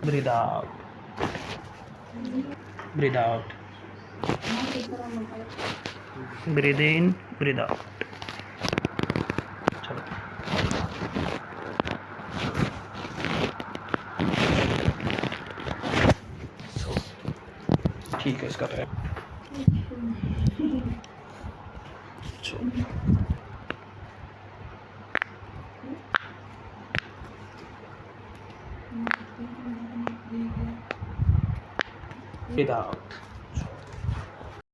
Breathe out. Breathe out. Breathe in. Breathe out. चलो ठीक है इसका पैर breathe out.